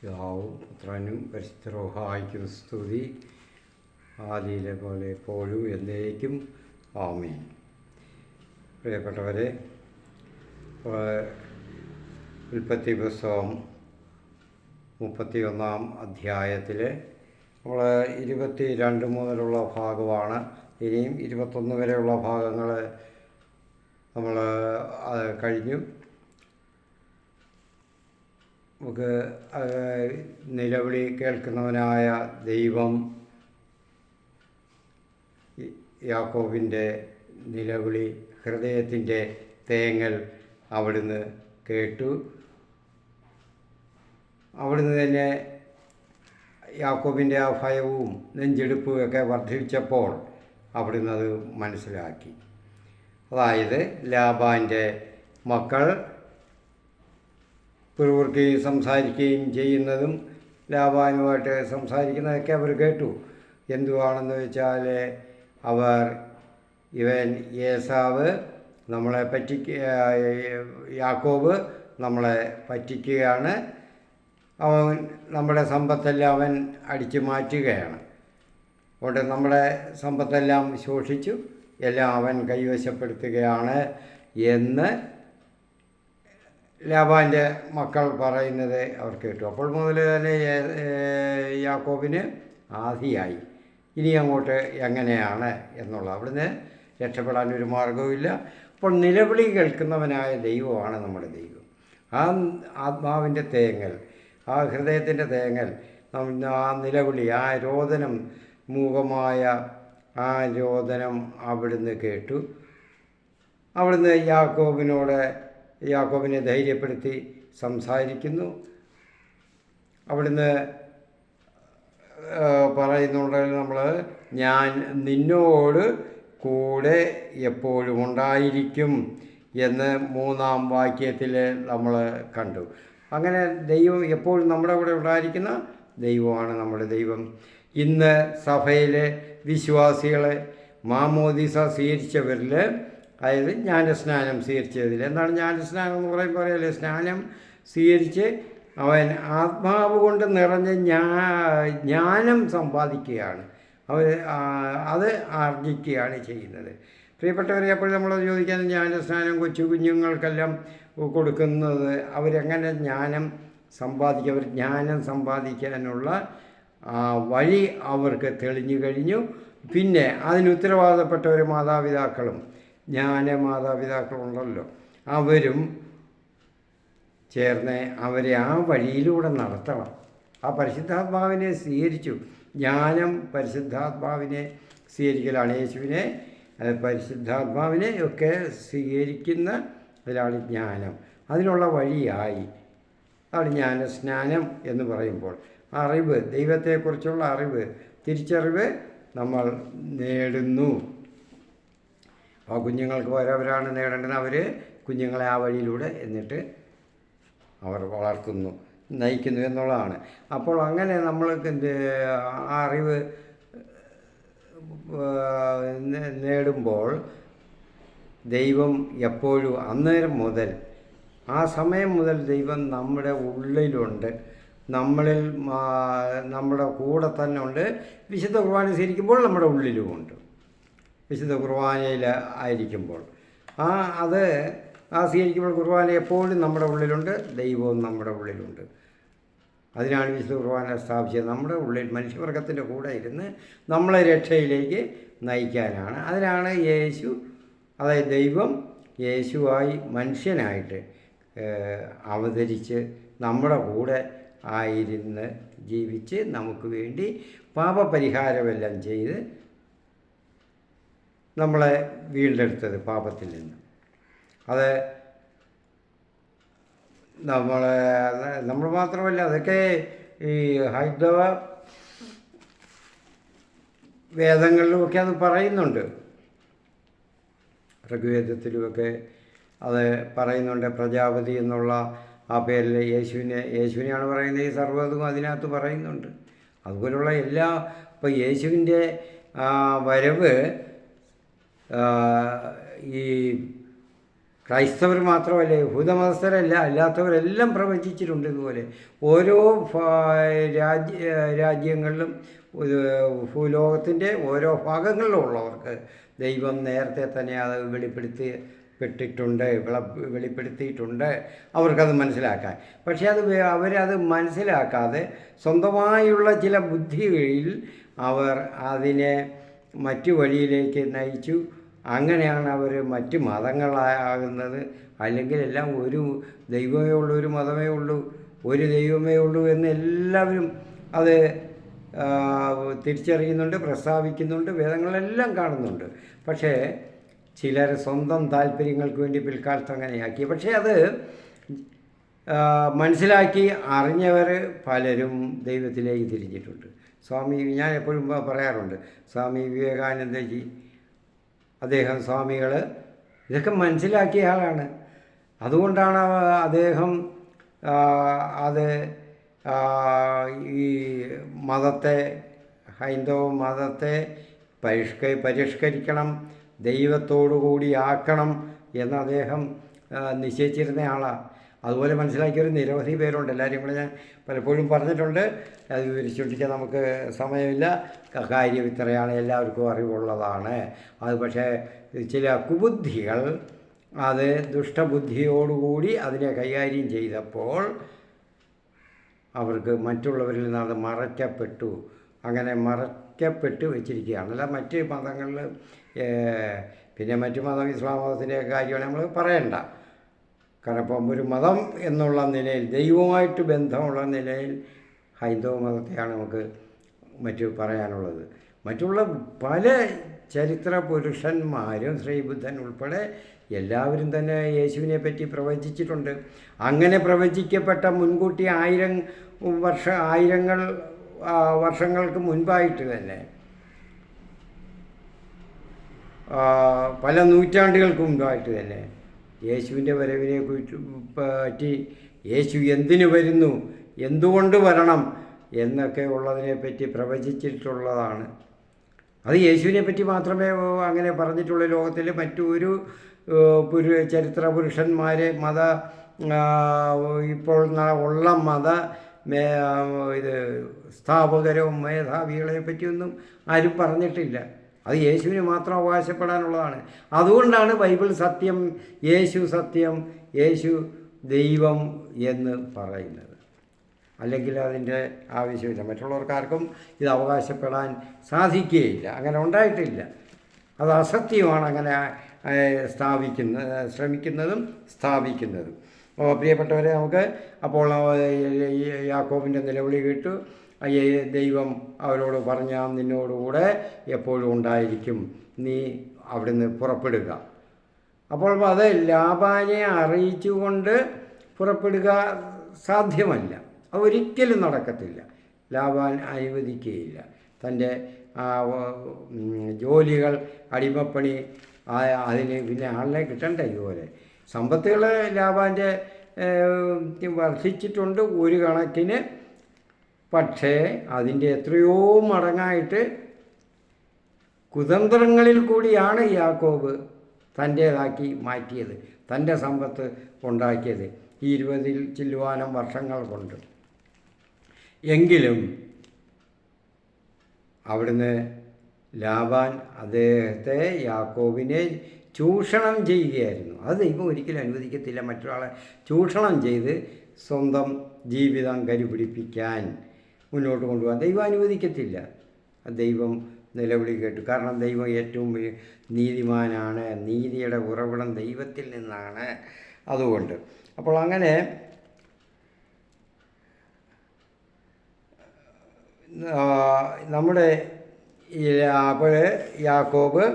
പിതാവും പുത്രനും പരിശുദ്ധരൂഹായിക്കും സ്തുതി, ആദിയിലെ പോലെ എപ്പോഴും എന്നേക്കും ആമേൻ. പ്രിയപ്പെട്ടവരെ, ഉൽപ്പത്തി പുസ്തകം 31-ാം അധ്യായത്തിൽ നമ്മൾ 22 മുതലുള്ള ഭാഗമാണ്. ഇനിയും 21 വരെയുള്ള ഭാഗങ്ങൾ നമ്മൾ കഴിഞ്ഞു. നമുക്ക് നിലവിളി കേൾക്കുന്നവനായ ദൈവം യാക്കോബിൻ്റെ നിലവിളി, ഹൃദയത്തിൻ്റെ തേങ്ങൽ അവിടുന്ന് കേട്ടു. അവിടുന്ന് തന്നെ യാക്കോബിൻ്റെ ആ ഭയവും നെഞ്ചെടുപ്പും ഒക്കെ വർദ്ധിച്ചപ്പോൾ അവിടുന്ന് അത് മനസ്സിലാക്കി. അതായത് ലാബാൻ്റെ മക്കൾ പിറുപിറുക്കുകയും സംസാരിക്കുകയും ചെയ്യുന്നതും ലാബാനുമായിട്ട് സംസാരിക്കുന്നതൊക്കെ അവർ കേട്ടു. എന്തുവാണെന്ന് വെച്ചാൽ, ഇവൻ ഏസാവ് നമ്മളെ യാക്കോബ് നമ്മളെ പറ്റിക്കുകയാണ്, അവൻ നമ്മുടെ സമ്പത്തെല്ലാം അവൻ അടിച്ചു മാറ്റുകയാണ്, അതുകൊണ്ട് നമ്മുടെ സമ്പത്തെല്ലാം ശോഷിച്ചു എല്ലാം അവൻ കൈവശപ്പെടുത്തുകയാണ് എന്ന് ലാബാൻ്റെ മക്കൾ പറയുന്നത് അവർ കേട്ടു. അപ്പോൾ മുതൽ തന്നെ യാക്കോബിന് ആധിയായി ഇനി അങ്ങോട്ട് എങ്ങനെയാണ് എന്നുള്ളത്. അവിടുന്ന് രക്ഷപ്പെടാൻ ഒരു മാർഗവുമില്ല. അപ്പോൾ നിലവിളി കേൾക്കുന്നവനായ ദൈവമാണ് നമ്മുടെ ദൈവം. ആ ആത്മാവിൻ്റെ തേങ്ങൽ, ആ ഹൃദയത്തിൻ്റെ തേങ്ങൽ, ആ നിലവിളി, ആ രോദനം, മൂകമായ ആ രോദനം അവിടുന്ന് കേട്ടു. അവിടുന്ന് യാക്കോബിനെ ധൈര്യപ്പെടുത്തി സംസാരിക്കുന്നു. അവിടുന്ന് പറയുന്നുണ്ട്, ഞാൻ നിന്നോട് കൂടെ എപ്പോഴും ഉണ്ടായിരിക്കും എന്ന് 3-ാം വാക്യത്തിൽ നമ്മൾ കണ്ടു. അങ്ങനെ ദൈവം എപ്പോഴും നമ്മുടെ കൂടെ ഉണ്ടായിരിക്കുന്ന ദൈവമാണ് നമ്മുടെ ദൈവം. ഇന്ന് സഭയിലെ വിശ്വാസികളെ മാമോദീസ സ്വീകരിച്ചവരിൽ, അതായത് ജ്ഞാനസ്നാനം സ്വീകരിച്ചതിൽ, എന്താണ് ജ്ഞാനസ്നാനം എന്ന് പറയുമ്പോൾ അറിയാലേ, സ്നാനം സ്വീകരിച്ച് അവൻ ആത്മാവ് കൊണ്ട് നിറഞ്ഞ ജ്ഞാനം സമ്പാദിക്കുകയാണ്, അത് ആർജിക്കുകയാണ് ചെയ്യുന്നത്. പ്രിയപ്പെട്ടവരെ, അപ്പോൾ നമ്മൾ ചോദിക്കാൻ, ജ്ഞാനസ്നാനം കൊച്ചു കുഞ്ഞുങ്ങൾക്കെല്ലാം കൊടുക്കുന്നത് അവരെങ്ങനെ ജ്ഞാനം സമ്പാദിക്കും? അവർ ജ്ഞാനം സമ്പാദിക്കാനുള്ള വഴി അവർക്ക് തെളിഞ്ഞു കഴിഞ്ഞു. പിന്നെ അതിന് ഉത്തരവാദപ്പെട്ടവർ മാതാപിതാക്കളും മാതാപിതാക്കളുണ്ടല്ലോ, അവരും ചേർന്ന് അവരെ ആ വഴിയിലൂടെ നടത്തണം. ആ പരിശുദ്ധാത്മാവിനെ സ്വീകരിച്ചു. ജ്ഞാനം പരിശുദ്ധാത്മാവിനെ സ്വീകരിക്കലാണ്. യേശുവിനെ, പരിശുദ്ധാത്മാവിനെ ഒക്കെ സ്വീകരിക്കുന്ന അതിലാണ് ജ്ഞാനം. അതിനുള്ള വഴിയായി അതാണ് ജ്ഞാനസ്നാനം എന്ന് പറയുമ്പോൾ. അറിവ്, ദൈവത്തെക്കുറിച്ചുള്ള അറിവ്, തിരിച്ചറിവ് നമ്മൾ നേടുന്നു. ആ കുഞ്ഞുങ്ങൾക്ക് അവരവരാണ് നേടേണ്ടത്. അവർ കുഞ്ഞുങ്ങളെ ആ വഴിയിലൂടെ എന്നിട്ട് അവർ വളർത്തുന്നു, നയിക്കുന്നു എന്നുള്ളതാണ്. അപ്പോൾ അങ്ങനെ നമ്മൾക്ക് ആ അറിവ് നേടുമ്പോൾ ദൈവം എപ്പോഴും അന്നേരം മുതൽ, ആ സമയം മുതൽ ദൈവം നമ്മുടെ ഉള്ളിലുണ്ട്, നമ്മുടെ കൂടെ തന്നെ ഉണ്ട്. വിശുദ്ധ കുർബാന സ്വീകരിക്കുമ്പോൾ നമ്മുടെ ഉള്ളിലുമുണ്ട്. വിശുദ്ധ കുർബാനയിൽ ആയിരിക്കുമ്പോൾ അത് സ്വീകരിക്കുമ്പോൾ കുർബാന എപ്പോഴും നമ്മുടെ ഉള്ളിലുണ്ട്, ദൈവവും നമ്മുടെ ഉള്ളിലുണ്ട്. അതിനാണ് വിശുദ്ധ കുർബാന സ്ഥാപിച്ചത്. നമ്മുടെ ഉള്ളിൽ മനുഷ്യവർഗത്തിൻ്റെ കൂടെ ഇരുന്ന് നമ്മളെ രക്ഷയിലേക്ക് നയിക്കാനാണ്. അതിനാണ് യേശു, അതായത് ദൈവം യേശുവായി മനുഷ്യനായിട്ട് അവതരിച്ച് നമ്മുടെ കൂടെ ആയിരുന്ന് ജീവിച്ച് നമുക്ക് വേണ്ടി പാപപരിഹാരമെല്ലാം ചെയ്ത് നമ്മളെ വീണ്ടെടുത്തത് പാപത്തിൽ നിന്ന്. അത് നമ്മൾ മാത്രമല്ല, അതൊക്കെ ഈ ഹൈന്ദവ വേദങ്ങളിലുമൊക്കെ അത് പറയുന്നുണ്ട്. ഋഗ്വേദത്തിലുമൊക്കെ അത് പറയുന്നുണ്ട്. പ്രജാപതി എന്നുള്ള ആ പേരിൽ യേശുവിനെയാണ് പറയുന്നത്. ഈ സർവ്വതും അതിനകത്ത് പറയുന്നുണ്ട്. അതുപോലുള്ള ഇപ്പോൾ യേശുവിൻ്റെ വരവ് ഈ ക്രൈസ്തവർ മാത്രമല്ല, യഹൂദമതസ്ഥരല്ല, അല്ലാത്തവരെല്ലാം പ്രവചിച്ചിട്ടുണ്ട് ഇതുപോലെ. ഓരോ രാജ്യങ്ങളിലും ഭൂലോകത്തിൻ്റെ ഓരോ ഭാഗങ്ങളിലും ഉള്ളവർക്ക് ദൈവം നേരത്തെ തന്നെ അത് വെളിപ്പെടുത്തിയിട്ടുണ്ട് അവർക്കത് മനസ്സിലാക്കാൻ. പക്ഷേ അവരത് മനസ്സിലാക്കാതെ സ്വന്തമായുള്ള ചില ബുദ്ധികളിൽ അവർ അതിനെ മറ്റു വഴിയിലേക്ക് നയിച്ചു. അങ്ങനെയാണ് അവർ മറ്റ് മതങ്ങളാകുന്നത്. അല്ലെങ്കിൽ എല്ലാം ഒരു ദൈവമേ ഉള്ളൂ, ഒരു മതമേ ഉള്ളൂ, ഒരു ദൈവമേ ഉള്ളൂ എന്ന് എല്ലാവരും അത് തിരിച്ചറിയുന്നുണ്ട്, പ്രസ്താവിക്കുന്നുണ്ട്, വേദങ്ങളെല്ലാം കാണുന്നുണ്ട്. പക്ഷേ ചിലർ സ്വന്തം താല്പര്യങ്ങൾക്ക് വേണ്ടി പിൽക്കാലത്ത് അങ്ങനെയാക്കി. പക്ഷേ അത് മനസ്സിലാക്കി അറിഞ്ഞവർ പലരും ദൈവത്തിലേക്ക് തിരിഞ്ഞിട്ടുണ്ട്. ഞാൻ എപ്പോഴും പറയാറുണ്ട്, സ്വാമി വിവേകാനന്ദജി, അദ്ദേഹം സ്വാമികൾ ഇതൊക്കെ മനസ്സിലാക്കിയ ആളാണ്. അതുകൊണ്ടാണ് അദ്ദേഹം അത് ഈ മതത്തെ, ഹൈന്ദവ മതത്തെ പരിഷ്കരിക്കണം, ദൈവത്തോടു കൂടി ആക്കണം എന്ന് അദ്ദേഹം നിശ്ചയിച്ചിരുന്ന ആളാണ്. അതുപോലെ മനസ്സിലാക്കിയൊരു നിരവധി പേരുണ്ട്. എല്ലാവരും കൂടെ ഞാൻ പലപ്പോഴും പറഞ്ഞിട്ടുണ്ട്. അത് വിവരിച്ചുകൊണ്ടിരിക്കാൻ നമുക്ക് സമയമില്ല. കാര്യം ഇത്രയാണ്, എല്ലാവർക്കും അറിവുള്ളതാണ്. അത് പക്ഷേ ചില കുബുദ്ധികൾ അത് ദുഷ്ടബുദ്ധിയോടുകൂടി അതിനെ കൈകാര്യം ചെയ്തപ്പോൾ അവർക്ക് മറ്റുള്ളവരിൽ നിന്ന് അത് മറയ്ക്കപ്പെട്ടു. അങ്ങനെ മറയ്ക്കപ്പെട്ട് വെച്ചിരിക്കുകയാണ്. അല്ല മറ്റ് മതങ്ങളിൽ, പിന്നെ മറ്റു മതം, ഇസ്ലാം മതത്തിൻ്റെ കാര്യമാണ് നമ്മൾ പറയണ്ട. കാരണം ഇപ്പം ഒരു മതം എന്നുള്ള നിലയിൽ, ദൈവവുമായിട്ട് ബന്ധമുള്ള നിലയിൽ ഹൈന്ദവ മതത്തെയാണ് നമുക്ക് മറ്റു പറയാനുള്ളത്. മറ്റുള്ള പല ചരിത്ര പുരുഷന്മാരും, ശ്രീബുദ്ധൻ ഉൾപ്പെടെ എല്ലാവരും തന്നെ യേശുവിനെ പറ്റി പ്രവചിച്ചിട്ടുണ്ട്. അങ്ങനെ പ്രവചിക്കപ്പെട്ട മുൻകൂട്ടി ആയിരങ്ങൾ വർഷങ്ങൾക്ക് മുൻപായിട്ട് തന്നെ, പല നൂറ്റാണ്ടുകൾക്ക് മുൻപായിട്ട് തന്നെ യേശുവിൻ്റെ വരവിനെ പറ്റി, യേശു എന്തിനു വരുന്നു, എന്തുകൊണ്ട് വരണം എന്നൊക്കെ ഉള്ളതിനെപ്പറ്റി പ്രവചിച്ചിട്ടുള്ളതാണ്. അത് യേശുവിനെ പറ്റി മാത്രമേ അങ്ങനെ പറഞ്ഞിട്ടുള്ള ലോകത്തിൽ മറ്റൊരു ചരിത്ര പുരുഷന്മാരെ ഇപ്പോൾ ഉള്ള സ്ഥാപകരോ മേധാവികളെ പറ്റിയൊന്നും ആരും പറഞ്ഞിട്ടില്ല. അത് യേശുവിന് മാത്രം അവകാശപ്പെടാനുള്ളതാണ്. അതുകൊണ്ടാണ് ബൈബിൾ സത്യം, യേശു സത്യം, യേശു ദൈവം എന്ന് പറയുന്നത്. അല്ലെങ്കിൽ അതിൻ്റെ ആവശ്യമില്ല. മറ്റുള്ളവർക്കാർക്കും ഇത് അവകാശപ്പെടാൻ സാധിക്കുകയില്ല. അങ്ങനെ ഉണ്ടായിട്ടില്ല. അത് അസത്യമാണ് അങ്ങനെ ശ്രമിക്കുന്നതും സ്ഥാപിക്കുന്നതും. പ്രിയപ്പെട്ടവരെ, നമുക്ക് അപ്പോൾ യാക്കോബിൻ്റെ നിലവിളി കേട്ടു. ദൈവം അവരോട് പറഞ്ഞാൽ നിന്നോടുകൂടെ എപ്പോഴും ഉണ്ടായിരിക്കും, നീ അവിടുന്ന് പുറപ്പെടുക. അപ്പോൾ അത് ലാബാനെ അറിയിച്ചുകൊണ്ട് പുറപ്പെടുക സാധ്യമല്ല. അതൊരിക്കലും നടക്കത്തില്ല. ലാബാൻ അനുവദിക്കുകയില്ല. തൻ്റെ ജോലികൾ, അടിമപ്പണി, അതിന് പിന്നെ ആളിനെ കിട്ടണ്ടേ. ഇതുപോലെ സമ്പത്തുകൾ ലാബാൻ്റെ വർദ്ധിച്ചിട്ടുണ്ട് ഒരു കണക്കിന്. പക്ഷേ അതിൻ്റെ എത്രയോ മടങ്ങായിട്ട് കുതന്ത്രങ്ങളിൽ കൂടിയാണ് യാക്കോബ് തൻ്റേതാക്കി മാറ്റിയത്, തൻ്റെ സമ്പത്ത് ഉണ്ടാക്കിയത് 20 ചില്ലുവാനം വർഷങ്ങൾ കൊണ്ട്. എങ്കിലും അവിടുന്ന് ലാബാൻ അദ്ദേഹത്തെ, യാക്കോബിനെ ചൂഷണം ചെയ്യുകയായിരുന്നു. അത് ദൈവം ഒരിക്കലും അനുവദിക്കത്തില്ല. മറ്റൊരാളെ ചൂഷണം ചെയ്ത് സ്വന്തം ജീവിതം കരുപിടിപ്പിക്കാൻ മുന്നോട്ട് കൊണ്ടുപോകാൻ ദൈവം അനുവദിക്കത്തില്ല. ദൈവം നിലവിളി കേട്ടു. കാരണം ദൈവം ഏറ്റവും നീതിമാനാണ്. നീതിയുടെ ഉറവിടം ദൈവത്തിൽ നിന്നാണ്. അതുകൊണ്ട് അപ്പോൾ അങ്ങനെ നമ്മുടെ അപ്പോൾ യാക്കോബ്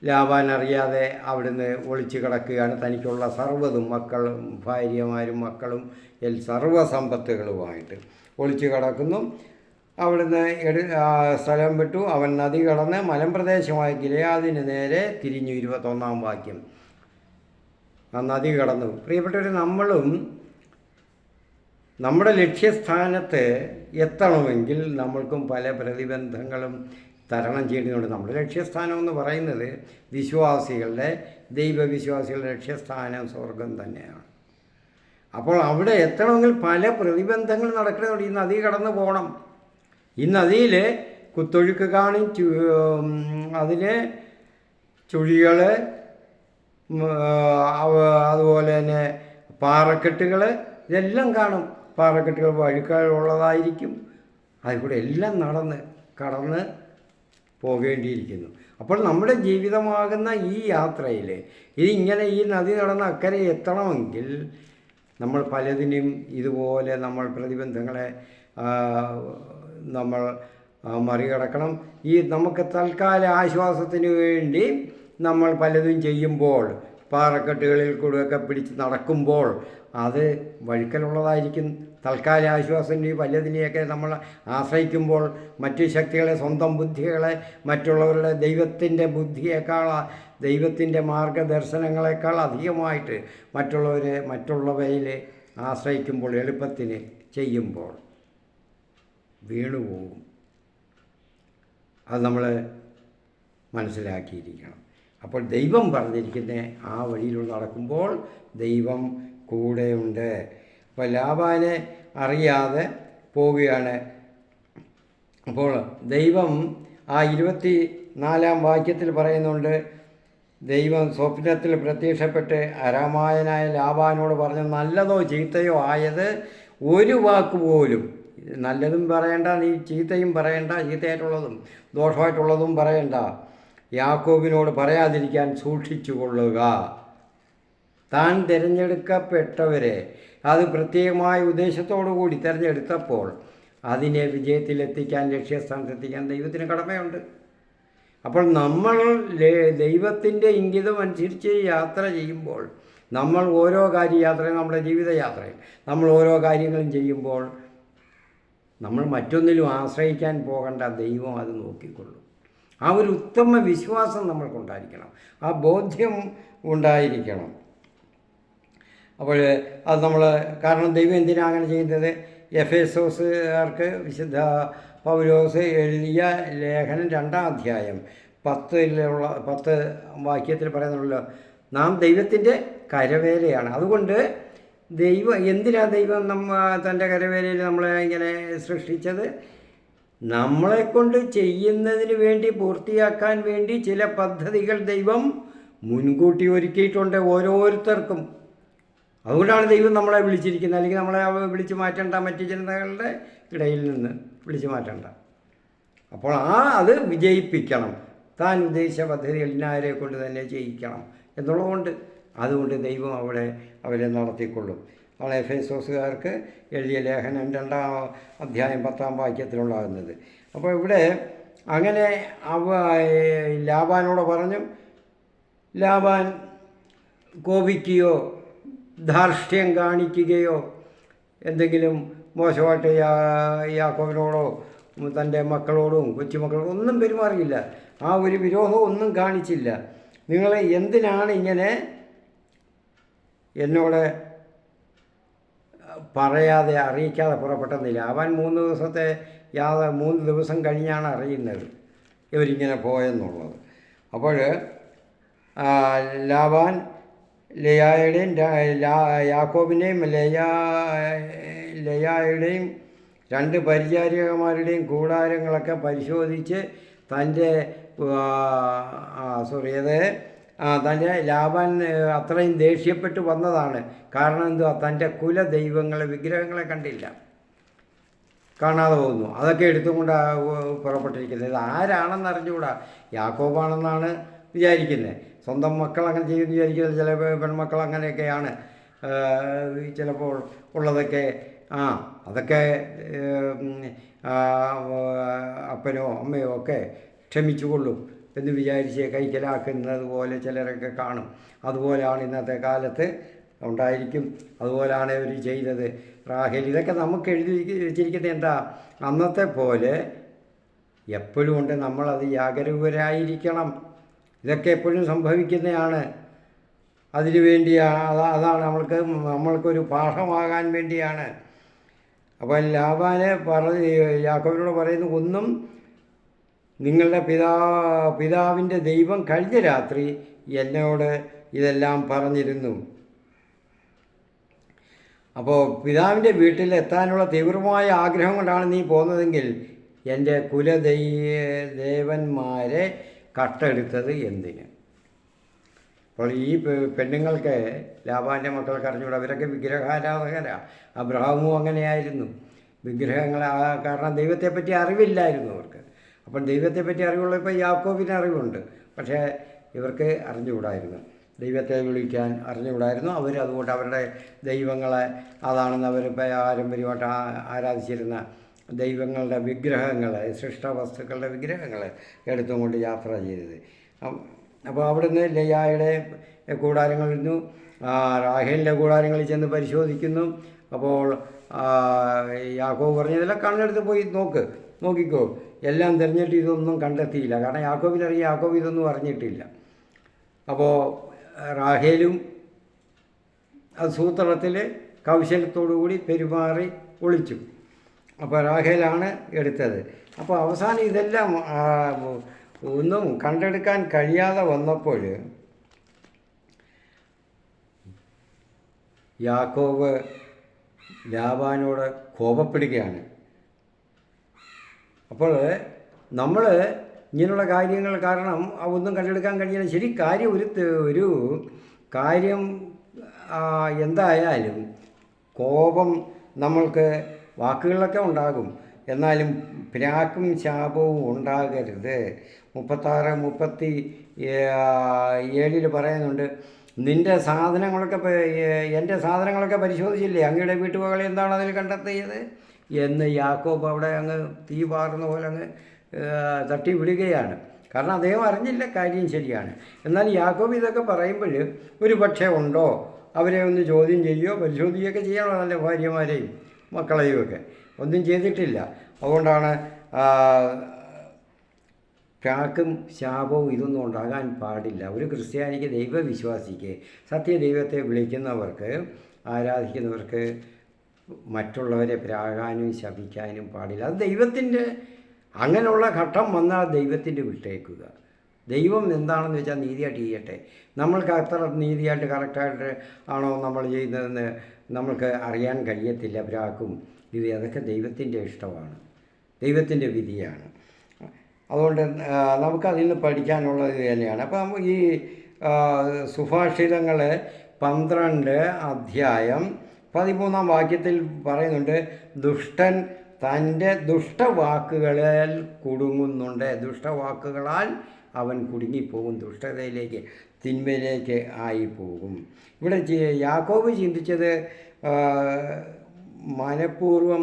ലാബാൻ അറിയാതെ അവിടുന്ന് ഒളിച്ചു കിടക്കുകയാണ്. തനിക്കുള്ള സർവ്വതും, മക്കളും ഭാര്യമാരും മക്കളും സർവ്വസമ്പത്തുകളുമായിട്ട് ഒളിച്ചു കിടക്കുന്നു. അവിടുന്ന് സ്ഥലം വിട്ടു. അവൻ നദി കടന്ന് മലമ്പ്രദേശമായ ഗിലെയാദിന് നേരെ തിരിഞ്ഞു. 21-ാം വാക്യം. ആ നദി കടന്നു. പ്രിയപ്പെട്ടവർ, നമ്മളും നമ്മുടെ ലക്ഷ്യസ്ഥാനത്ത് എത്തണമെങ്കിൽ നമ്മൾക്കും പല പ്രതിബന്ധങ്ങളും തരണം ചെയ്യേണ്ടതുണ്ട്. നമ്മുടെ ലക്ഷ്യസ്ഥാനം എന്ന് പറയുന്നത് വിശ്വാസികളുടെ, ദൈവവിശ്വാസികളുടെ ലക്ഷ്യസ്ഥാനം സ്വർഗം തന്നെയാണ്. അപ്പോൾ അവിടെ എത്തണമെങ്കിൽ പല പ്രതിബന്ധങ്ങൾ നടക്കുന്നുണ്ട്. ഈ നദി കടന്നു പോകണം. ഈ നദിയിൽ കുത്തൊഴുക്ക് കാണും, അതിൽ ചുഴികൾ, അതുപോലെ തന്നെ പാറക്കെട്ടുകൾ, ഇതെല്ലാം കാണും. പാറക്കെട്ടുകൾ വഴുക്കളുള്ളതായിരിക്കും. അതിൽക്കൂടെ എല്ലാം കടന്ന് പോകേണ്ടിയിരിക്കുന്നു. അപ്പോൾ നമ്മുടെ ജീവിതമാകുന്ന ഈ യാത്രയിൽ ഇതിങ്ങനെ ഈ നദി നടന്ന് അക്കരെ എത്തണമെങ്കിൽ നമ്മൾ പലതിനും ഇതുപോലെ നമ്മൾ പ്രതിബന്ധങ്ങളെ നമ്മൾ മറികടക്കണം. ഈ നമുക്ക് തൽക്കാല ആശ്വാസത്തിന് വേണ്ടി നമ്മൾ പലതും ചെയ്യുമ്പോൾ, പാറക്കെട്ടുകളിൽ കൂടെയൊക്കെ പിടിച്ച് നടക്കുമ്പോൾ അത് വഴുക്കലുള്ളതായിരിക്കും. തൽക്കാല ആശ്വാസത്തിന് പലതിനെയൊക്കെ നമ്മൾ ആശ്രയിക്കുമ്പോൾ മറ്റു ശക്തികളെ, സ്വന്തം ബുദ്ധികളെ, മറ്റുള്ളവരുടെ ദൈവത്തിൻ്റെ ബുദ്ധിയേക്കാൾ, ദൈവത്തിൻ്റെ മാർഗദർശനങ്ങളെക്കാൾ അധികമായിട്ട് മറ്റുള്ളവയിൽ ആശ്രയിക്കുമ്പോൾ, എളുപ്പത്തിന് ചെയ്യുമ്പോൾ വീണുപോകും. അത് നമ്മൾ മനസ്സിലാക്കിയിരിക്കണം. അപ്പോൾ ദൈവം പറഞ്ഞിരിക്കുന്ന ആ വഴിയിലൂടെ നടക്കുമ്പോൾ ദൈവം കൂടെയുണ്ട്. അപ്പോൾ ലാബാനെ അറിയാതെ പോവുകയാണ്. അപ്പോൾ ദൈവം ആ 24-ാം വാക്യത്തിൽ പറയുന്നുണ്ട്, ദൈവം സ്വപ്നത്തിൽ പ്രത്യക്ഷപ്പെട്ട് അരാമായനായ ലാബാനോട് പറഞ്ഞു, നല്ലതോ ചീത്തയോ ആയത് ഒരു വാക്ക് പോലും, നല്ലതും പറയണ്ട, നീ ചീത്തയും പറയണ്ട, ചീത്തയായിട്ടുള്ളതും ദോഷമായിട്ടുള്ളതും പറയണ്ട, യാക്കോബിനോട് പറയാതിരിക്കാൻ സൂക്ഷിച്ചു കൊള്ളുക. താൻ തിരഞ്ഞെടുക്കപ്പെട്ടവരെ അത് പ്രത്യേകമായ ഉദ്ദേശത്തോടു കൂടി തിരഞ്ഞെടുത്തപ്പോൾ അതിനെ വിജയത്തിലെത്തിക്കാൻ, ലക്ഷ്യസ്ഥാനത്തെത്തിക്കാൻ ദൈവത്തിന് കടമയുണ്ട്. അപ്പോൾ നമ്മൾ ദൈവത്തിൻ്റെ ഇംഗിതം അനുസരിച്ച് യാത്ര ചെയ്യുമ്പോൾ, നമ്മൾ ഓരോ യാത്രയും, നമ്മുടെ ജീവിതയാത്രയിൽ നമ്മൾ ഓരോ കാര്യങ്ങളും ചെയ്യുമ്പോൾ നമ്മൾ മറ്റൊന്നിലും ആശ്രയിക്കാൻ പോകേണ്ട, ദൈവം അത് നോക്കിക്കൊള്ളും. ആ ഒരു ഉത്തമ വിശ്വാസം നമ്മൾക്കുണ്ടായിരിക്കണം, ആ ബോധ്യം ഉണ്ടായിരിക്കണം. അപ്പോൾ അത് നമ്മൾ, കാരണം ദൈവം എന്തിനാണ് അങ്ങനെ ചെയ്യുന്നത്? എഫേസോസുകാർക്ക് വിശുദ്ധ പൗലോസ് എഴുതിയ ലേഖനം 2-ാം അധ്യായം 10 വാക്യത്തിൽ പറയുന്നുള്ളൂ, നാം ദൈവത്തിൻ്റെ കരവേലയാണ്. അതുകൊണ്ട് എന്തിനാ ദൈവം തൻ്റെ കരവേലയിൽ നമ്മളെ ഇങ്ങനെ സൃഷ്ടിച്ചത്? നമ്മളെക്കൊണ്ട് ചെയ്യുന്നതിന് വേണ്ടി, പൂർത്തിയാക്കാൻ വേണ്ടി ചില പദ്ധതികൾ ദൈവം മുൻകൂട്ടി ഒരുക്കിയിട്ടുണ്ട് ഓരോരുത്തർക്കും. അതുകൊണ്ടാണ് ദൈവം നമ്മളെ വിളിച്ചിരിക്കുന്നത്. അല്ലെങ്കിൽ നമ്മളെ വിളിച്ചു മാറ്റേണ്ട, മറ്റു ജനതകളുടെ ഇടയിൽ നിന്ന് വിളിച്ചു മാറ്റേണ്ട. അപ്പോൾ അത് വിജയിപ്പിക്കണം. താൻ ഉദ്ദേശിച്ച പദ്ധതികൾ ഇന്നാരെ കൊണ്ട് തന്നെ ചെയ്യിക്കണം എന്നുള്ളതുകൊണ്ട്, അതുകൊണ്ട് ദൈവം അവരെ നടത്തിക്കൊള്ളും. അവളെ എഫേസോസുകാർക്ക് എഴുതിയ ലേഖനം 2-ാം അധ്യായം 10-ാം വാക്യത്തിലുണ്ടാകുന്നത്. അപ്പോൾ ഇവിടെ അങ്ങനെ ലാബാനോട് പറഞ്ഞു. ലാബാൻ കോപിക്കുകയോ ധാർഷ്ട്യം കാണിക്കുകയോ എന്തെങ്കിലും മോശമായിട്ട് യാക്കോബിനോടോ തൻ്റെ മക്കളോടും കൊച്ചുമക്കളോടും ഒന്നും പെരുമാറിയില്ല. ആ ഒരു വിരോധവും ഒന്നും കാണിച്ചില്ല. നിങ്ങൾ എന്തിനാണ് ഇങ്ങനെ എന്നോട് പറയാതെ, അറിയിക്കാതെ പുറപ്പെട്ടെന്നില്ല? അവൻ 3 ദിവസം കഴിഞ്ഞാണ് അറിയുന്നത് ഇവരിങ്ങനെ പോയെന്നുള്ളത്. അപ്പോൾ ലാബാൻ ലേയായുടെയും യാക്കോബിൻ്റെയും ലേയായുടെയും 2 പരിചാരികമാരുടെയും കൂടാരങ്ങളൊക്കെ പരിശോധിച്ച് തൻ്റെ ലാബാൻ അത്രയും ദേഷ്യപ്പെട്ട് വന്നതാണ്. കാരണം എന്തുവാ? തൻ്റെ കുലദൈവങ്ങളെ, വിഗ്രഹങ്ങളെ കണ്ടില്ല, കാണാതെ പോകുന്നു. അതൊക്കെ എടുത്തുകൊണ്ട് പുറപ്പെട്ടിരിക്കുന്നത്. ഇത് ആരാണെന്ന് അറിഞ്ഞുകൂടാ. യാക്കോബാണെന്നാണ് വിചാരിക്കുന്നത്. സ്വന്തം മക്കൾ അങ്ങനെ ചെയ്യുമെന്ന് വിചാരിക്കുന്നത്. ചില പെൺമക്കൾ അങ്ങനെയൊക്കെയാണ് ചിലപ്പോൾ ഉള്ളതൊക്കെ. അതൊക്കെ അപ്പനോ അമ്മയോ ഒക്കെ ക്ഷമിച്ചുകൊള്ളും എന്ന് വിചാരിച്ച് കൈക്കലാക്കുന്നത് പോലെ ചിലരൊക്കെ കാണും. അതുപോലെയാണ് ഇന്നത്തെ കാലത്ത് ഉണ്ടായിരിക്കും. അതുപോലെയാണ് ഇവർ ചെയ്തത്. റാഹേൽ ഇതൊക്കെ നമുക്ക് എഴുതി വെച്ചിരിക്കുന്നത് എന്താ? അന്നത്തെ പോലെ എപ്പോഴും ഉണ്ട്, നമ്മളത് ജാഗരൂകരായിരിക്കണം. ഇതൊക്കെ എപ്പോഴും സംഭവിക്കുന്നതാണ്. അതിനുവേണ്ടിയാണ്, അതാണ് നമ്മൾക്കൊരു പാഠമാകാൻ വേണ്ടിയാണ്. അപ്പോൾ ലാബാനെ യാക്കോബിനോട് പറയുന്നു, ഒന്നും നിങ്ങളുടെ പിതാവിൻ്റെ ദൈവം കഴിഞ്ഞ രാത്രി എന്നോട് ഇതെല്ലാം പറഞ്ഞിരുന്നു. അപ്പോൾ പിതാവിൻ്റെ വീട്ടിൽ എത്താനുള്ള തീവ്രമായ ആഗ്രഹം കൊണ്ടാണ് നീ പോകുന്നതെങ്കിൽ എൻ്റെ ദേവന്മാരെ കട്ടെടുത്തത് എന്തിന്? അപ്പോൾ ഈ പെണ്ണുങ്ങൾക്ക്, ലാബാൻ്റെ മക്കൾക്ക് അറിഞ്ഞുകൂടാ, അവരൊക്കെ വിഗ്രഹാരാധകരാണ്. അബ്രഹാമും അങ്ങനെയായിരുന്നു. വിഗ്രഹങ്ങൾ, കാരണം ദൈവത്തെപ്പറ്റി അറിവില്ലായിരുന്നു അവർക്ക്. അപ്പം ദൈവത്തെപ്പറ്റി അറിവുള്ളപ്പോൾ യാക്കോബിന് അറിവുണ്ട്, പക്ഷേ ഇവർക്ക് അറിഞ്ഞുകൂടായിരുന്നു, ദൈവത്തെ വിളിക്കാൻ അറിഞ്ഞുകൂടായിരുന്നു. അതുകൊണ്ട് അവരുടെ ദൈവങ്ങളെ, അതാണെന്ന് അവർ പാരമ്പര്യമായിട്ട് ആരാധിച്ചിരുന്ന ദൈവങ്ങളുടെ വിഗ്രഹങ്ങൾ, സൃഷ്ടവസ്തുക്കളുടെ വിഗ്രഹങ്ങൾ എടുത്തും കൊണ്ട് യാത്ര ചെയ്തത്. അപ്പോൾ അവിടുന്ന് ലെയായുടെ കൂടാരങ്ങളിൽ നിന്നു റാഹേലിൻ്റെ കൂടാരങ്ങളിൽ ചെന്ന് പരിശോധിക്കുന്നു. അപ്പോൾ യാക്കോബ് പറഞ്ഞതിലെ കണ്ണെടുത്ത് പോയി നോക്കിക്കോ, എല്ലാം തിരഞ്ഞിട്ട് ഇതൊന്നും കണ്ടെത്തിയില്ല. കാരണം യാക്കോബിനറിയാം യാക്കോബ് ഇതൊന്നും അറിഞ്ഞിട്ടില്ല. അപ്പോൾ റാഹേലും അത് സൂത്രത്തിൽ കൗശലത്തോടുകൂടി പെരുമാറി ഒളിച്ചു. അപ്പോൾ റാഹേലാണ് എടുത്തത്. അപ്പോൾ അവസാനം ഇതെല്ലാം ഒന്നും കണ്ടെടുക്കാൻ കഴിയാതെ വന്നപ്പോൾ യാക്കോബ് ലാബാനോട് കോപപ്പെടുകയാണ്. അപ്പോൾ നമ്മൾ ഇങ്ങനെയുള്ള കാര്യങ്ങൾ കാരണം ഒന്നും കണ്ടെടുക്കാൻ കഴിയില്ല. ശരി, കാര്യം ഒരു കാര്യം എന്തായാലും കോപം നമ്മൾക്ക് വാക്കുകളിലൊക്കെ ഉണ്ടാകും, എന്നാലും പ്രാക്കും ശാപവും ഉണ്ടാകരുത്. 36-37 പറയുന്നുണ്ട്, നിൻ്റെ സാധനങ്ങളൊക്കെ എൻ്റെ സാധനങ്ങളൊക്കെ പരിശോധിച്ചില്ലേ, അങ്ങയുടെ വീട്ടുവകളി എന്താണ് അതിൽ കണ്ടെത്തിയത് എന്ന് യാക്കോബ് അവിടെ അങ്ങ് തീ പാറുന്ന പോലെ അങ്ങ് തട്ടി വിടുകയാണ്. കാരണം അദ്ദേഹം അറിഞ്ഞില്ല കാര്യം ശരിയാണ്. എന്നാൽ യാക്കോബ് ഇതൊക്കെ പറയുമ്പോൾ ഒരു പക്ഷേ ഉണ്ടോ, അവരെ ഒന്ന് ചോദ്യം ചെയ്യുകയോ പരിശോധിക്കുകയൊക്കെ ചെയ്യണോ, നല്ല ഭാര്യമാരെയും മക്കളെയും ഒക്കെ. ഒന്നും ചെയ്തിട്ടില്ല. അതുകൊണ്ടാണ് പ്രാക്കും ശാപവും ഇതൊന്നും ഉണ്ടാകാൻ പാടില്ല. ഒരു ക്രിസ്ത്യാനിക്ക്, ദൈവവിശ്വാസിക്ക്, സത്യദൈവത്തെ വിളിക്കുന്നവർക്ക്, ആരാധിക്കുന്നവർക്ക് മറ്റുള്ളവരെ പ്രാകാനും ശപിക്കാനും പാടില്ല. അത് ദൈവത്തിൻ്റെ, അങ്ങനെയുള്ള ഘട്ടം വന്നാൽ ദൈവത്തിൻ്റെ വിട്ടേക്കുക. ദൈവം എന്താണെന്ന് വെച്ചാൽ നീതിയായിട്ട് ചെയ്യട്ടെ. നമ്മൾക്ക് അത്ര നീതിയായിട്ട് കറക്റ്റായിട്ട് ആണോ നമ്മൾ ചെയ്യുന്നതെന്ന് നമ്മൾക്ക് അറിയാൻ കഴിയത്തില്ല. പ്രാക്കും അതൊക്കെ ദൈവത്തിൻ്റെ ഇഷ്ടമാണ്, ദൈവത്തിൻ്റെ വിധിയാണ്. അതുകൊണ്ട് നമുക്കതിൽ നിന്ന് പഠിക്കാനുള്ളത് തന്നെയാണ്. അപ്പം ഈ സുഭാഷിതങ്ങൾ 12 അധ്യായം 13 വാക്യത്തിൽ പറയുന്നുണ്ട്, ദുഷ്ടൻ തൻ്റെ ദുഷ്ടവാക്കുകളിൽ കുടുങ്ങുന്നുണ്ട്. ദുഷ്ടവാക്കുകളാൽ അവൻ കുടുങ്ങിപ്പോകും, ദുഷ്ടതയിലേക്ക്, തിന്മയിലേക്ക് ആയിപ്പോകും. ഇവിടെ യാക്കോബ് ചിന്തിച്ചത് മനഃപൂർവ്വം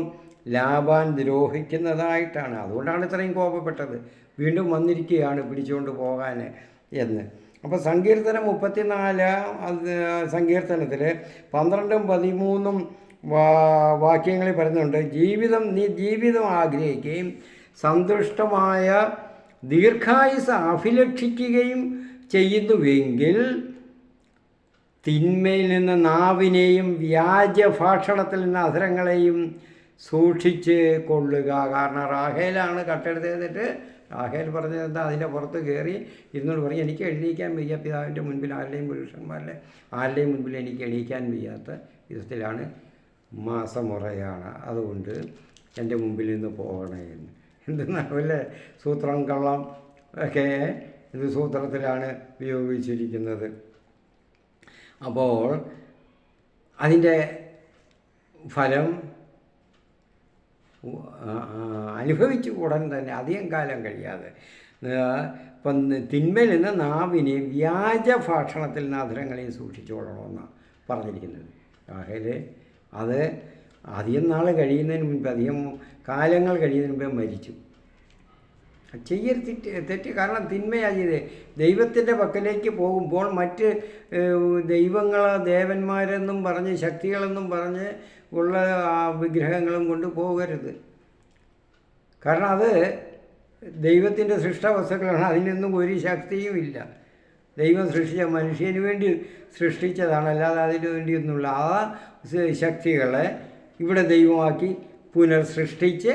ലാബാൻ ദ്രോഹിക്കുന്നതായിട്ടാണ്. അതുകൊണ്ടാണ് ഇത്രയും കോപപ്പെട്ടത്. വീണ്ടും വന്നിരിക്കുകയാണ് പിടിച്ചുകൊണ്ട് പോകാൻ എന്ന്. അപ്പോൾ സങ്കീർത്തനം 34 സങ്കീർത്തനത്തിൽ 12-13 വാക്യങ്ങളിൽ പറയുന്നുണ്ട്, നീ ജീവിതം ആഗ്രഹിക്കുകയും സന്തുഷ്ടമായ ദീർഘായുസ് അഭിലഷിക്കുകയും ചെയ്യുന്നുവെങ്കിൽ തിന്മയിൽ നിന്ന് നാവിനെയും വ്യാജഭാഷണത്തിൽ നിന്ന് അധരങ്ങളെയും സൂക്ഷിച്ച് കൊള്ളുക. കാരണം റാഹേലാണ് കട്ടെടുത്ത് റാഹേൽ പറഞ്ഞതെന്താ, അതിൻ്റെ പുറത്ത് കയറി ഇരുന്നോട് പറയും, എനിക്ക് എഴുന്നേക്കാൻ വയ്യ, പിതാവിൻ്റെ മുൻപിൽ ആരുടെയും മുൻപിൽ എനിക്ക് എണീക്കാൻ വയ്യാത്ത വിധത്തിലാണ്, മാസമുറയാണ്, അതുകൊണ്ട് എൻ്റെ മുമ്പിൽ നിന്ന് പോകണേ എന്ന്. എന്തെന്നാണല്ലേ സൂത്രം കള്ളം ഒക്കെ ഇത് സൂത്രത്തിലാണ് ഉപയോഗിച്ചിരിക്കുന്നത്. അപ്പോൾ അതിൻ്റെ ഫലം അനുഭവിച്ചു ഉടൻ തന്നെ, അധികം കാലം കഴിയാതെ. ഇപ്പം തിന്മയിൽ നിന്ന് നാവിനെ വ്യാജഭാഷണത്തിൽ നിന്ന് അധരങ്ങളെയും സൂക്ഷിച്ചുകൊള്ളണമെന്നാണ് പറഞ്ഞിരിക്കുന്നത്. ആകെ അത് അധികം നാൾ കഴിയുന്നതിന് മുൻപ്, അധികം കാലങ്ങൾ കഴിയുന്നതിന് മുമ്പേ മരിച്ചു. ചെയ്യരുത് തെറ്റ്. കാരണം തിന്മയാണ് ചെയ്തത്. ദൈവത്തിൻ്റെ പക്കലേക്ക് പോകുമ്പോൾ മറ്റ് ദേവന്മാരെന്നും പറഞ്ഞ്, ശക്തികളെന്നും പറഞ്ഞ് ഉള്ള വിഗ്രഹങ്ങളും കൊണ്ട് പോകരുത്. കാരണം അത് ദൈവത്തിൻ്റെ സൃഷ്ടവസ്തുക്കളാണ്, അതിനൊന്നും ഒരു ശക്തിയും ഇല്ല. ദൈവം സൃഷ്ടിച്ച മനുഷ്യന് വേണ്ടി സൃഷ്ടിച്ചതാണ്, അല്ലാതെ അതിനു വേണ്ടിയൊന്നുമില്ല. ആ ശക്തികളെ ഇവിടെ ദൈവമാക്കി പുനർസൃഷ്ടിച്ച്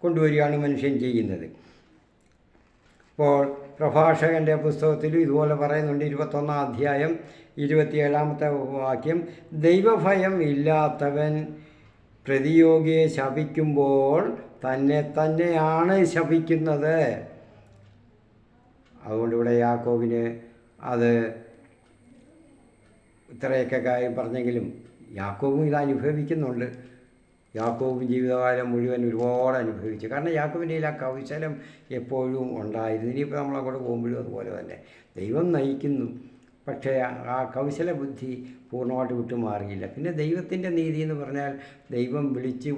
കൊണ്ടുവരികയാണ് മനുഷ്യൻ ചെയ്യുന്നത്. ഇപ്പോൾ പ്രഭാഷകൻ്റെ പുസ്തകത്തിലും ഇതുപോലെ പറയുന്നുണ്ട്. 21-ാം അധ്യായം 27-ാമത്തെ വാക്യം, ദൈവഭയം ഇല്ലാത്തവൻ പ്രതിയോഗിയെ ശപിക്കുമ്പോൾ തന്നെയാണ് ശപിക്കുന്നത്. അതുകൊണ്ട് ഇവിടെ യാക്കോബിന് അത് ഇത്രയൊക്കെ കാര്യം പറഞ്ഞെങ്കിലും യാക്കോബും ഇത് അനുഭവിക്കുന്നുണ്ട്. യാക്കോബ് ജീവിതകാലം മുഴുവൻ ഒരുപാട് അനുഭവിച്ചു. കാരണം യാക്കോബിൻ്റെ ആ കൗശലം എപ്പോഴും ഉണ്ടായിരുന്നു. ഇനിയിപ്പോൾ നമ്മളങ്ങോട്ട് പോകുമ്പോഴും അതുപോലെ തന്നെ ദൈവം നയിക്കുന്നു, പക്ഷേ ആ കൗശല ബുദ്ധി പൂർണ്ണമായിട്ട് വിട്ടുമാറിയില്ല. പിന്നെ ദൈവത്തിൻ്റെ നീതി എന്ന് പറഞ്ഞാൽ ദൈവം വിളിച്ച്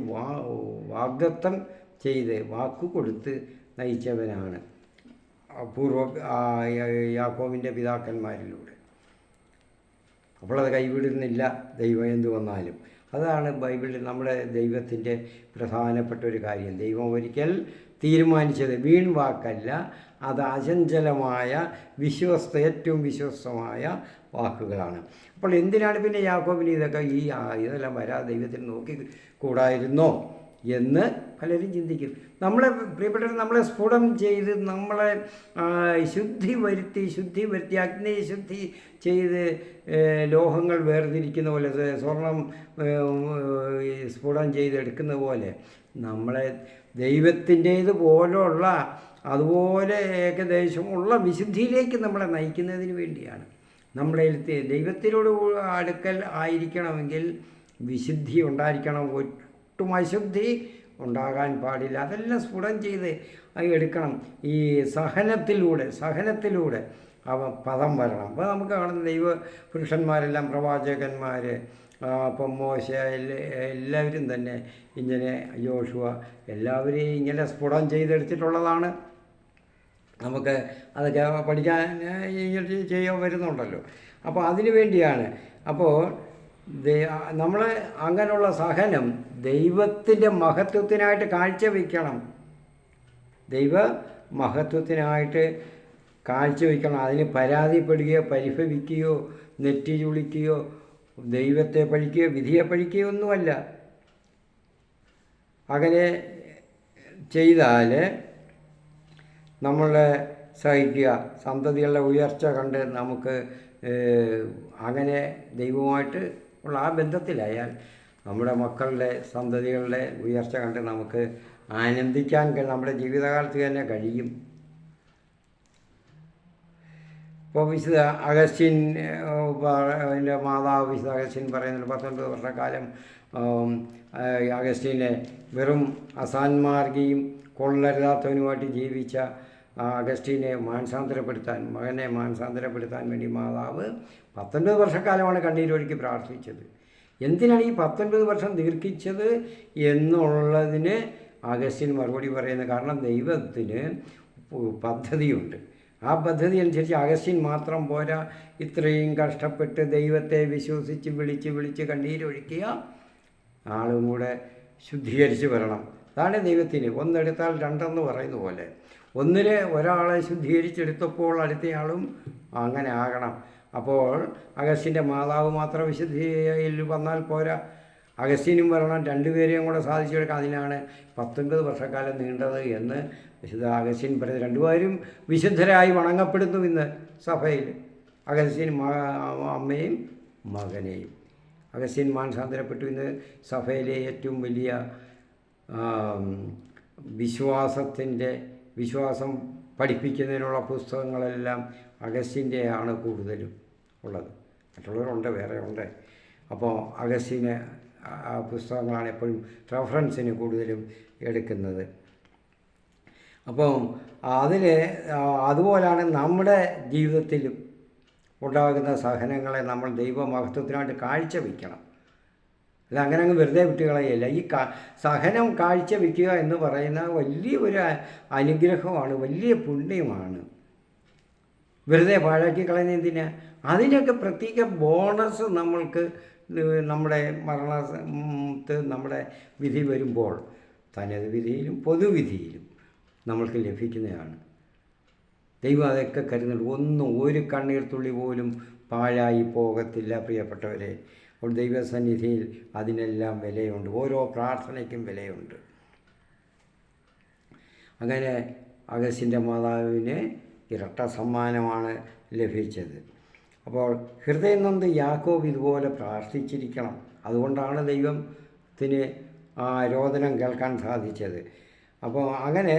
വാഗ്ദത്തം ചെയ്ത് വാക്കു കൊടുത്ത് നയിച്ചവനാണ് യാക്കോബിൻ്റെ പിതാക്കന്മാരിലൂടെ. അപ്പോൾ അത് കൈവിടുന്നില്ല ദൈവം എന്തു വന്നാലും. അതാണ് ബൈബിളിൽ നമ്മുടെ ദൈവത്തിൻ്റെ പ്രധാനപ്പെട്ട ഒരു കാര്യം. ദൈവം ഒരിക്കൽ തീരുമാനിച്ചത് വീൺ വാക്കല്ല, അത് അചഞ്ചലമായ ഏറ്റവും വിശ്വസ്തമായ വാക്കുകളാണ്. അപ്പോൾ എന്തിനാണ് പിന്നെ യാക്കോബിന് ഇതെല്ലാം വരാതെ ദൈവത്തിന് നോക്കി കൂടായിരുന്നോ എന്ന് പലരും ചിന്തിക്കും. പ്രിയപ്പെട്ടവർ, നമ്മളെ സ്ഫുടം ചെയ്ത് നമ്മളെ ശുദ്ധി വരുത്തി അഗ്നി ശുദ്ധി ചെയ്ത് ലോഹങ്ങൾ വേർതിരിക്കുന്ന പോലെ, സ്വർണം സ്ഫുടം ചെയ്തെടുക്കുന്ന പോലെ നമ്മളെ ദൈവത്തിൻ്റേത് പോലുള്ള അതുപോലെ ഏകദേശമുള്ള വിശുദ്ധിയിലേക്ക് നമ്മളെ നയിക്കുന്നതിന് വേണ്ടിയാണ്. നമ്മളെ ദൈവത്തിനോട് അടുക്കൽ ആയിരിക്കണമെങ്കിൽ വിശുദ്ധി ഉണ്ടായിരിക്കണം. ഒട്ടും അശുദ്ധി ഉണ്ടാകാൻ പാടില്ല. അതെല്ലാം സ്ഫുടം ചെയ്ത് എടുക്കണം. ഈ സഹനത്തിലൂടെ പദം വരണം. അപ്പോൾ നമുക്ക് കാണുന്ന ദൈവ പുരുഷന്മാരെല്ലാം, പ്രവാചകന്മാർ, അപ്പം മോശ, എല്ലാവരും തന്നെ ഇങ്ങനെ, യോശുവ, എല്ലാവരെയും ഇങ്ങനെ സ്ഫുടം ചെയ്തെടുത്തിട്ടുള്ളതാണ്. നമുക്ക് അതൊക്കെ പഠിക്കാൻ ചെയ്യാൻ വരുന്നുണ്ടല്ലോ. അപ്പോൾ അതിനു വേണ്ടിയാണ്. അപ്പോൾ നമ്മൾ അങ്ങനെയുള്ള സഹനം ദൈവത്തിൻ്റെ മഹത്വത്തിനായിട്ട് കാഴ്ചവെക്കണം. ദൈവ മഹത്വത്തിനായിട്ട് കാഴ്ചവെക്കണം. അതിന് പരാതിപ്പെടുകയോ പരിഭവിക്കുകയോ നെറ്റി ചുളിക്കുകയോ ദൈവത്തെ പഴിക്കുകയോ വിധിയെ പഴിക്കുകയോ ഒന്നുമല്ല. അങ്ങനെ ചെയ്താൽ നമ്മളെ സഹിക്കുക. സന്തതികളുടെ ഉയർച്ച കണ്ട് നമുക്ക് അങ്ങനെ ദൈവവുമായിട്ട് ഉള്ള ആ ബന്ധത്തിലായാൽ നമ്മുടെ മക്കളുടെ സന്തതികളുടെ ഉയർച്ച കണ്ട് നമുക്ക് ആനന്ദിക്കാൻ നമ്മുടെ ജീവിതകാലത്ത് തന്നെ കഴിയും. ഇപ്പോൾ വിശുദ്ധ അഗസ്റ്റിൻ മാതാവ് വിശുദ്ധ അഗസ്റ്റിൻ പറയുന്നുണ്ട്, 19 വർഷക്കാലം അഗസ്റ്റിനെ വെറും അസാന്മാർഗിയും കൊള്ളരുതാത്തവനുമായിട്ട് ജീവിച്ച അഗസ്റ്റിനെ മകനെ മാനസാന്തരപ്പെടുത്താൻ വേണ്ടി മാതാവ് 19 വർഷക്കാലമാണ് കണ്ണീരൊഴുക്കി പ്രാർത്ഥിച്ചത്. എന്തിനാണ് ഈ 19 വർഷം ദീർഘിച്ചത് എന്നുള്ളതിന് അഗസ്റ്റിൻ മറുപടി പറയുന്നത്, കാരണം ദൈവത്തിന് പദ്ധതിയുണ്ട്. ആ പദ്ധതി അനുസരിച്ച് അഗസ്റ്റിൻ മാത്രം പോരാ, ഇത്രയും കഷ്ടപ്പെട്ട് ദൈവത്തെ വിശ്വസിച്ച് വിളിച്ച് കണ്ണീരൊഴുക്കിയ ആളും കൂടെ ശുദ്ധീകരിച്ച് വരണം. അതാണ് ദൈവത്തിന് ഒന്നെടുത്താൽ രണ്ടെന്ന് പറയുന്ന പോലെ. ഒരാളെ ശുദ്ധീകരിച്ചെടുത്തപ്പോൾ അടുത്തയാളും അങ്ങനെ ആകണം. അപ്പോൾ അഗസ്റ്റിൻ്റെ മാതാവ് മാത്രം വിശുദ്ധിയിൽ വന്നാൽ പോരാ, അഗസ്റ്റിനും വരണം, രണ്ടുപേരെയും കൂടെ സാധിച്ചെടുക്കാം. അതിനാണ് 19 വർഷക്കാലം നീണ്ടത് എന്ന് വിശുദ്ധ അഗസ്റ്റിൻ പറയുന്നത്. രണ്ടുപേരും വിശുദ്ധരായി വണങ്ങപ്പെടുന്നു ഇന്ന് സഭയിൽ, അഗസ്റ്റിൻ അമ്മയും മകനെയും. അഗസ്റ്റിൻ മാനസാന്തരപ്പെട്ടു. ഇന്ന് സഭയിലെ ഏറ്റവും വലിയ വിശ്വാസം പഠിപ്പിക്കുന്നതിനുള്ള പുസ്തകങ്ങളെല്ലാം അഗസ്റ്റിൻ്റെയാണ് കൂടുതലും ഉള്ളത്. മറ്റുള്ളവരുണ്ട്, വേറെ ഉണ്ട്. അപ്പോൾ അഗസ്റ്റിന് പുസ്തകങ്ങളാണ് എപ്പോഴും റെഫറൻസിന് കൂടുതലും എടുക്കുന്നത്. അപ്പം അതുപോലാണ് നമ്മുടെ ജീവിതത്തിലും ഉണ്ടാകുന്ന സഹനങ്ങളെ നമ്മൾ ദൈവമഹത്വത്തിനായിട്ട് കാഴ്ചവെക്കണം. അല്ല അങ്ങനെ അങ്ങ് വെറുതെ വിട്ടുകളയല്ല. ഈ സഹനം കാഴ്ചവെക്കുക എന്ന് പറയുന്ന വലിയൊരു അനുഗ്രഹമാണ്, വലിയ പുണ്യമാണ്. വെറുതെ പാഴാക്കി കളയുന്ന എന്തിനാ? അതിനൊക്കെ പ്രത്യേക ബോണസ് നമ്മൾക്ക് നമ്മുടെ നമ്മുടെ വിധി വരുമ്പോൾ, തനത് വിധിയിലും പൊതുവിധിയിലും നമ്മൾക്ക് ലഭിക്കുന്നതാണ്. ദൈവം അതൊക്കെ കരുതുന്നുണ്ട്. ഒരു കണ്ണീർത്തുള്ളി പോലും പാഴായി പോകത്തില്ല പ്രിയപ്പെട്ടവരെ. അപ്പോൾ ദൈവസന്നിധിയിൽ അതിനെല്ലാം വിലയുണ്ട്, ഓരോ പ്രാർത്ഥനയ്ക്കും വിലയുണ്ട്. അങ്ങനെ അഗസ്റ്റിൻ്റെ മാതാവിന് ഇരട്ട സമ്മാനമാണ് ലഭിച്ചത്. അപ്പോൾ ഹൃദയം നൊന്ത് യാക്കോബ് ഇതുപോലെ പ്രാർത്ഥിച്ചിരിക്കണം. അതുകൊണ്ടാണ് ദൈവത്തിന് ആ രോദനം കേൾക്കാൻ സാധിച്ചത്. അപ്പോൾ അങ്ങനെ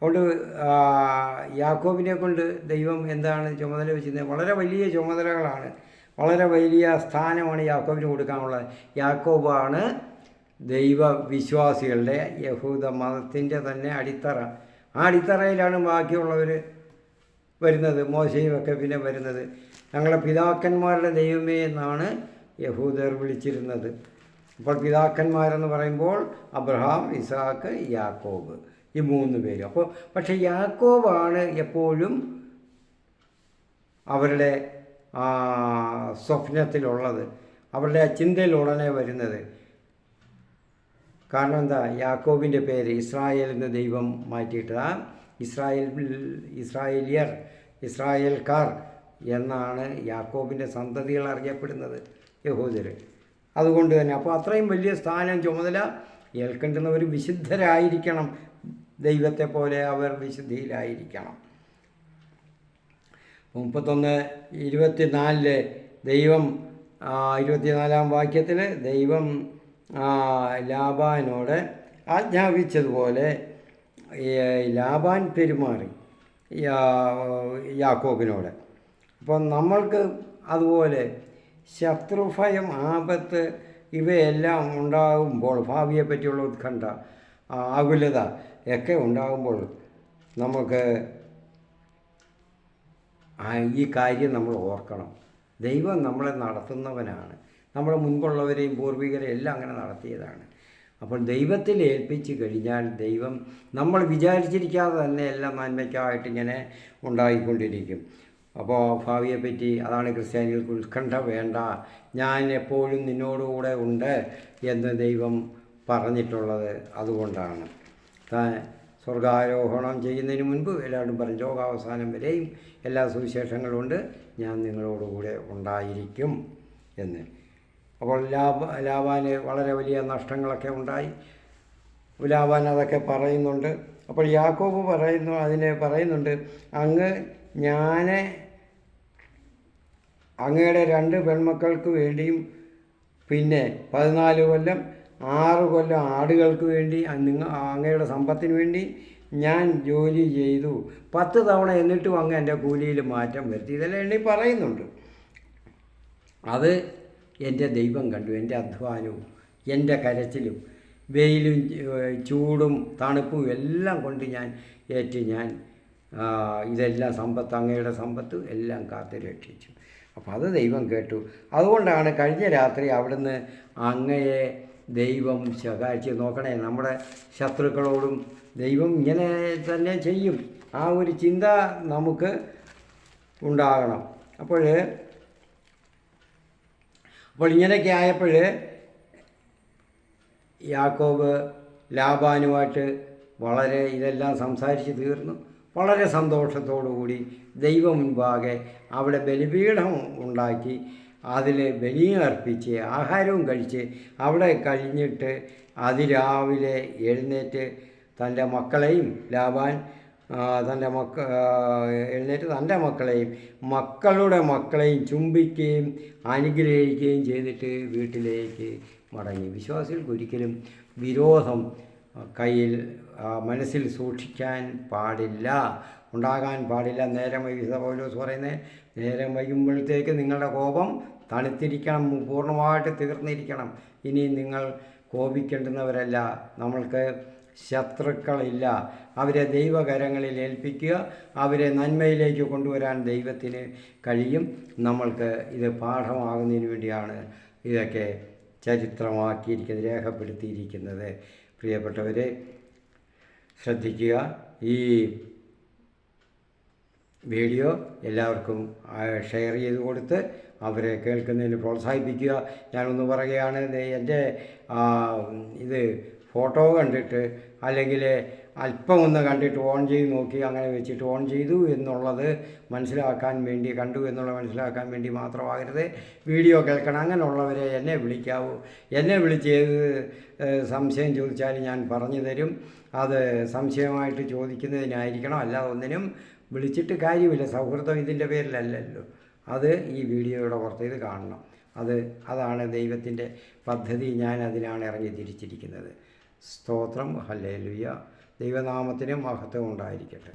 അതുകൊണ്ട് യാക്കോബിനെ കൊണ്ട് ദൈവം എന്താണ് ചുമതല വെച്ചിരുന്നത്? വളരെ വലിയ ചുമതലകളാണ്, വളരെ വലിയ സ്ഥാനമാണ് യാക്കോബിന് കൊടുക്കാനുള്ളത്. യാക്കോബാണ് ദൈവവിശ്വാസികളുടെ യഹൂദ മതത്തിൻ്റെ തന്നെ അടിത്തറ. ആ അടിത്തറയിലാണ് ബാക്കിയുള്ളവർ വരുന്നത്, മോശയുമൊക്കെ പിന്നെ വരുന്നത്. ഞങ്ങളുടെ പിതാക്കന്മാരുടെ ദൈവമേ എന്നാണ് യഹൂദർ വിളിച്ചിരുന്നത്. അപ്പോൾ പിതാക്കന്മാരെന്ന് പറയുമ്പോൾ അബ്രഹാം, ഇസാക്ക്, യാക്കോബ്, ഈ 3 പേര്. അപ്പോൾ പക്ഷേ യാക്കോബാണ് എപ്പോഴും അവരുടെ സ്വപ്നത്തിലുള്ളത്, അവരുടെ ചിന്തയിൽ ഉടനെ വരുന്നത്. കാരണം എന്താ? യാക്കോബിൻ്റെ പേര് ഇസ്രായേൽ എന്ന് ദൈവം മാറ്റിയിട്ട് ഇസ്രായേൽക്കാർ എന്നാണ് യാക്കോബിൻ്റെ സന്തതികൾ അറിയപ്പെടുന്നത്, യഹൂദർ. അതുകൊണ്ട് തന്നെ അപ്പോൾ അത്രയും വലിയ സ്ഥാനം, ചുമതല ഏൽക്കേണ്ടുന്നവർ വിശുദ്ധരായിരിക്കണം. ദൈവത്തെ പോലെ അവർ വിശുദ്ധിയിലായിരിക്കണം. 31:24 ദൈവം 24-ാം വാക്യത്തിൽ ദൈവം ലാബാനോട് ആജ്ഞാപിച്ചതുപോലെ ലാബാൻ പെരുമാറി യാക്കോബിനോട്. അപ്പം നമ്മൾക്ക് അതുപോലെ ശത്രുഭയം, ആപത്ത് ഇവയെല്ലാം ഉണ്ടാകുമ്പോൾ, ഭാവിയെ പറ്റിയുള്ള ഉത്കണ്ഠ, ആകുലത ഒക്കെ ഉണ്ടാകുമ്പോൾ നമുക്ക് ഈ കാര്യം നമ്മൾ ഓർക്കണം. ദൈവം നമ്മളെ നടത്തുന്നവനാണ്. നമ്മുടെ മുൻപുള്ളവരെയും പൂർവികരെയും എല്ലാം അങ്ങനെ നടത്തിയതാണ്. അപ്പോൾ ദൈവത്തിൽ ഏൽപ്പിച്ച് കഴിഞ്ഞാൽ ദൈവം നമ്മൾ വിചാരിച്ചിരിക്കാതെ തന്നെ എല്ലാം നന്മയ്ക്കായിട്ട് ഇങ്ങനെ ഉണ്ടായിക്കൊണ്ടിരിക്കും. അപ്പോൾ ഭാവിയെപ്പറ്റി അതാണ് ക്രിസ്ത്യാനികൾക്ക് ഉത്കണ്ഠ വേണ്ട, ഞാൻ എപ്പോഴും നിന്നോടുകൂടെ ഉണ്ട് എന്ന് ദൈവം പറഞ്ഞിട്ടുള്ളത്. അതുകൊണ്ടാണ് താൻ സ്വർഗാരോഹണം ചെയ്യുന്നതിന് മുൻപ് എല്ലാവരും പറഞ്ഞു, ലോകാവസാനം വരെയും എല്ലാ സുവിശേഷങ്ങളുണ്ട്, ഞാൻ നിങ്ങളോടുകൂടെ ഉണ്ടായിരിക്കും എന്ന്. അപ്പോൾ ലാബാന് വളരെ വലിയ നഷ്ടങ്ങളൊക്കെ ഉണ്ടായി. ലാബാൻ അതൊക്കെ പറയുന്നുണ്ട്. അപ്പോൾ യാക്കോബ് പറയുന്നുണ്ട്, അങ്ങയുടെ 2 പെൺമക്കൾക്ക് വേണ്ടിയും പിന്നെ 14 കൊല്ലം 6 കൊല്ലം ആടുകൾക്ക് വേണ്ടി അങ്ങയുടെ സമ്പത്തിന് വേണ്ടി ഞാൻ ജോലി ചെയ്തു 10 തവണ, എന്നിട്ടും അങ്ങ് എൻ്റെ കൂലിയിൽ മാറ്റം വരുത്തി. ഇതെല്ലാം എണ്ണി പറയുന്നുണ്ട്. അത് എൻ്റെ ദൈവം കണ്ടു. എൻ്റെ അധ്വാനവും എൻ്റെ കരച്ചിലും വെയിലും ചൂടും തണുപ്പും എല്ലാം കൊണ്ട് ഞാൻ ഇതെല്ലാം അങ്ങയുടെ സമ്പത്ത് എല്ലാം കാത്തു രക്ഷിച്ചു. അപ്പോൾ അത് ദൈവം കേട്ടു. അതുകൊണ്ടാണ് കഴിഞ്ഞ രാത്രി അവിടുന്ന് അങ്ങയെ ദൈവം ശകാരിച്ച്. നോക്കണേ, നമ്മുടെ ശത്രുക്കളോടും ദൈവം ഇങ്ങനെ തന്നെ ചെയ്യും. ആ ഒരു ചിന്ത നമുക്ക് ഉണ്ടാകണം. അപ്പോൾ ഇങ്ങനെയൊക്കെ ആയപ്പോൾ യാക്കോബ് ലാബാനുമായിട്ട് വളരെ ഇതെല്ലാം സംസാരിച്ച് തീർന്നു. വളരെ സന്തോഷത്തോടു കൂടി ദൈവം മുൻപാകെ അവിടെ ബലിപീഠം ഉണ്ടാക്കി അതിൽ ബലിയും അർപ്പിച്ച് ആഹാരവും കഴിച്ച് അവിടെ കഴിഞ്ഞിട്ട് അതിരാവിലെ എഴുന്നേറ്റ് തൻ്റെ മക്കളെയും ലാബാൻ എഴുന്നേറ്റ് തൻ്റെ മക്കളെയും മക്കളുടെ മക്കളെയും ചുംബിക്കുകയും അനുഗ്രഹിക്കുകയും ചെയ്തിട്ട് വീട്ടിലേക്ക് മടങ്ങി. വിശ്വാസികൾക്ക് ഒരിക്കലും വിരോധം മനസ്സിൽ സൂക്ഷിക്കാൻ പാടില്ല, ഉണ്ടാകാൻ പാടില്ല. നേരം വിശുദ്ധ പൗലോസ് പറയുന്നത്, നേരം വൈകുമ്പോഴത്തേക്ക് നിങ്ങളുടെ കോപം തണുത്തിരിക്കണം, പൂർണ്ണമായിട്ട് തീർന്നിരിക്കണം. ഇനി നിങ്ങൾ കോപിക്കേണ്ടുന്നവരല്ല, നമ്മൾക്ക് ശത്രുക്കളില്ല. അവരെ ദൈവകരങ്ങളിൽ ഏൽപ്പിക്കുക, അവരെ നന്മയിലേക്ക് കൊണ്ടുവരാൻ ദൈവത്തിന് കഴിയും. നമ്മൾക്ക് ഇത് പാഠമാകുന്നതിന് വേണ്ടിയാണ് ഇതൊക്കെ ചരിത്രമാക്കിയിരിക്കുന്നത്, രേഖപ്പെടുത്തിയിരിക്കുന്നത്. പ്രിയപ്പെട്ടവരെ, ശ്രദ്ധിക്കുക. ഈ വീഡിയോ എല്ലാവർക്കും ഷെയർ ചെയ്ത് കൊടുത്ത് അവരെ കേൾക്കുന്നതിന് പ്രോത്സാഹിപ്പിക്കുക. ഞാനൊന്ന് പറയുകയാണ്, എൻ്റെ ഇത് ഫോട്ടോ കണ്ടിട്ട് അല്ലെങ്കിൽ അല്പം ഒന്ന് കണ്ടിട്ട് ഓൺ ചെയ്ത് നോക്കി അങ്ങനെ വെച്ചിട്ട് ഓൺ ചെയ്തു എന്നുള്ളത് മനസ്സിലാക്കാൻ വേണ്ടി, കണ്ടു എന്നുള്ളത് മനസ്സിലാക്കാൻ വേണ്ടി മാത്രമാകരുത്. വീഡിയോ കേൾക്കണം. അങ്ങനെയുള്ളവരെ എന്നെ വിളിക്കാവൂ. എന്നെ വിളിച്ച് ഏത് സംശയം ചോദിച്ചാലും ഞാൻ പറഞ്ഞു തരും. അത് സംശയമായിട്ട് ചോദിക്കുന്നതിനായിരിക്കണം, അല്ലാതെ ഒന്നിനും വിളിച്ചിട്ട് കാര്യമില്ല. സൗഹൃദം ഇതിൻ്റെ പേരിലല്ലല്ലോ. അത് ഈ വീഡിയോയുടെ പുറത്ത് ഇത് കാണണം. അതാണ് ദൈവത്തിൻ്റെ പദ്ധതി. ഞാൻ അതിനാണ് ഇറങ്ങി തിരിച്ചിരിക്കുന്നത്. സ്തോത്രം. ഹല്ലേലൂയ. ദൈവനാമത്തിന് മഹത്വം ഉണ്ടായിരിക്കട്ടെ.